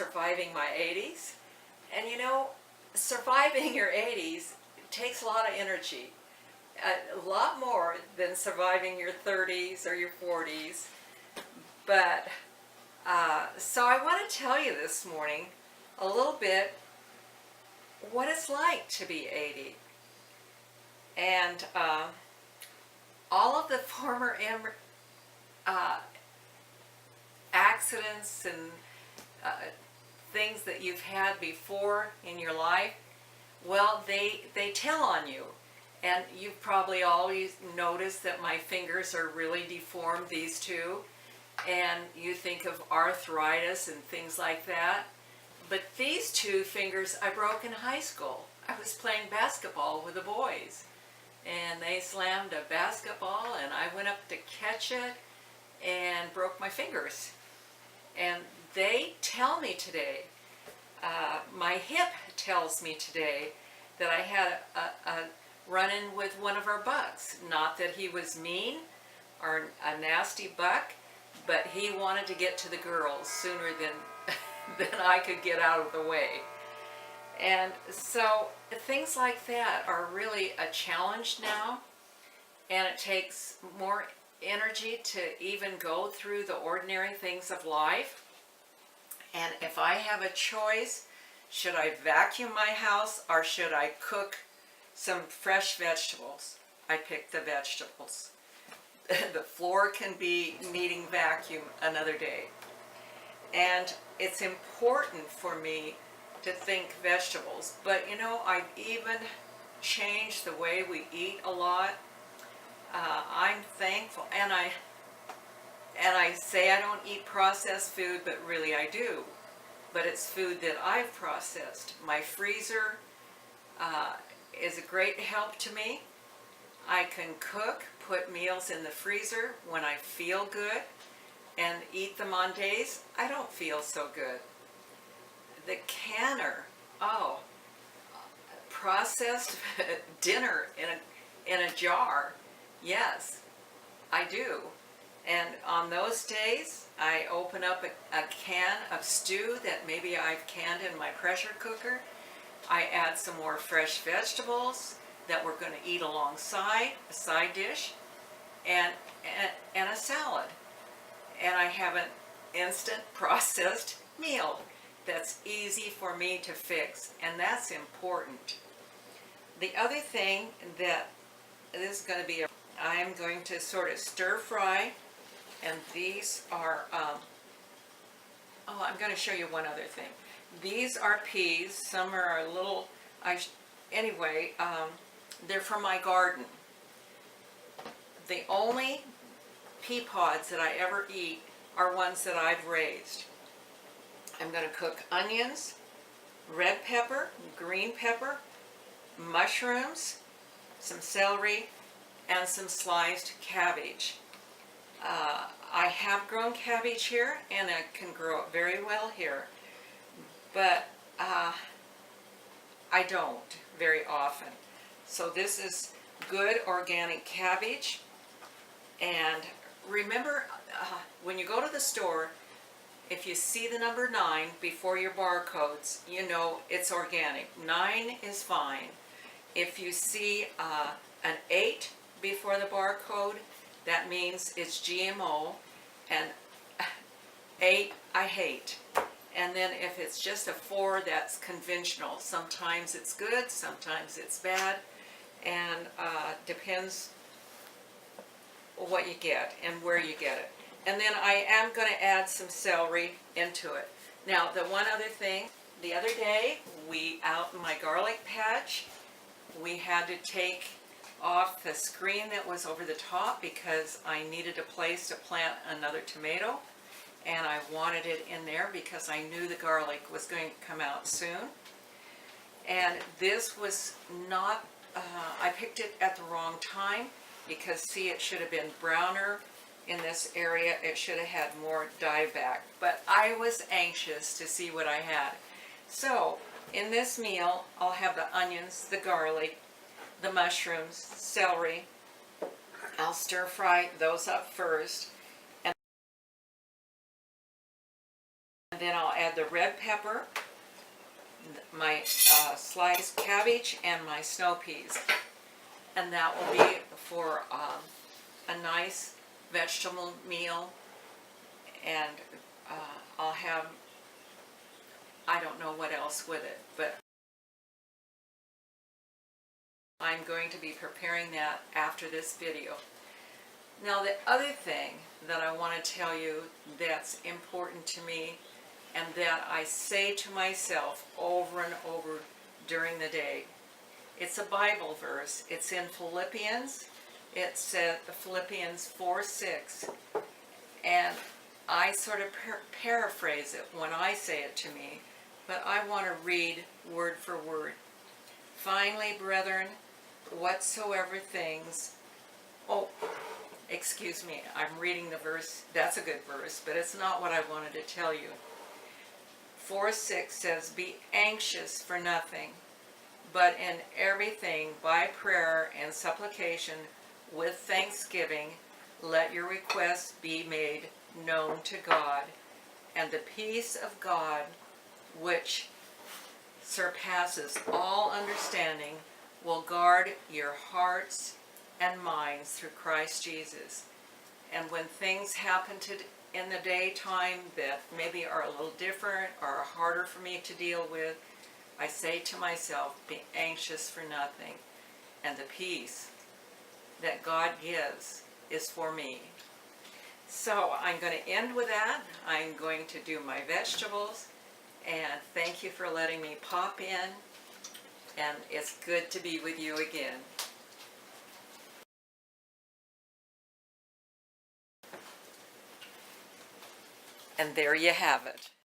surviving my 80s. And you know, surviving your 80s takes a lot of energy, a lot more than surviving your 30s or your 40s. But so I want to tell you this morning a little bit what it's like to be 80. And all of the former accidents and things that you've had before in your life, well, they tell on you. And you've probably always noticed that my fingers are really deformed, these two. And you think of arthritis and things like that. But these two fingers I broke in high school. I was playing basketball with the boys. And they slammed a basketball and I went up to catch it and broke my fingers. And they tell me today, my hip tells me today that I had a run-in with one of our bucks. Not that he was mean or a nasty buck, but he wanted to get to the girls sooner than I could get out of the way. And so things like that are really a challenge now, and it takes more energy to even go through the ordinary things of life. And if I have a choice, should I vacuum my house or should I cook some fresh vegetables? I pick the vegetables. The floor can be needing vacuum another day. And it's important for me to think vegetables. But you know, I've even changed the way we eat a lot. I'm thankful, and I say I don't eat processed food, but really I do. But it's food that I've processed. My freezer is a great help to me. I can cook, put meals in the freezer when I feel good, and eat them on days I don't feel so good. The canner, processed dinner in a jar, yes, I do. And on those days, I open up a can of stew that maybe I've canned in my pressure cooker. I add some more fresh vegetables that we're going to eat alongside, a side dish, and a salad. And I have an instant processed meal that's easy for me to fix, and that's important. The other thing that this is going to be, I'm going to sort of stir fry, and these are, I'm going to show you one other thing. These are peas. Some are a little, anyway, they're from my garden. The only pea pods that I ever eat are ones that I've raised. I'm going to cook onions, red pepper, green pepper, mushrooms, some celery, and some sliced cabbage. I have grown cabbage here, and I can grow it very well here, but I don't very often. So this is good organic cabbage. And remember, when you go to the store, if you see the number 9 before your barcodes, you know it's organic. 9 is fine. If you see an 8 before the barcode, that means it's GMO, and 8 I hate. And then if it's just a 4, that's conventional. Sometimes it's good, sometimes it's bad, and depends what you get and where you get it. And then I am going to add some celery into it. Now, the one other thing, the other day, out in my garlic patch, we had to take off the screen that was over the top because I needed a place to plant another tomato, and I wanted it in there because I knew the garlic was going to come out soon. And this was not, I picked it at the wrong time because, see, it should have been browner in this area. It should have had more dieback, but I was anxious to see what I had. So in this meal, I'll have the onions, the garlic, the mushrooms, celery. I'll stir fry those up first, and then I'll add the red pepper, my sliced cabbage, and my snow peas. And that will be for a nice vegetable meal. And I'll have, I don't know what else with it, but I'm going to be preparing that after this video. Now the other thing that I want to tell you that's important to me and that I say to myself over and over during the day, it's a Bible verse. It's in Philippians. It said the Philippians 4:6, and I sort of paraphrase it when I say it to me, but I want to read word for word. Finally, brethren, whatsoever things, excuse me, I'm reading the verse, that's a good verse, but it's not what I wanted to tell you. 4:6 says, be anxious for nothing, but in everything by prayer and supplication with thanksgiving, let your requests be made known to God, and the peace of God, which surpasses all understanding, will guard your hearts and minds through Christ Jesus. And when things happen in the daytime that maybe are a little different or are harder for me to deal with, I say to myself, be anxious for nothing, and the peace that God gives is for me. So I'm going to end with that. I'm going to do my vegetables, and thank you for letting me pop in, and it's good to be with you again. And there you have it.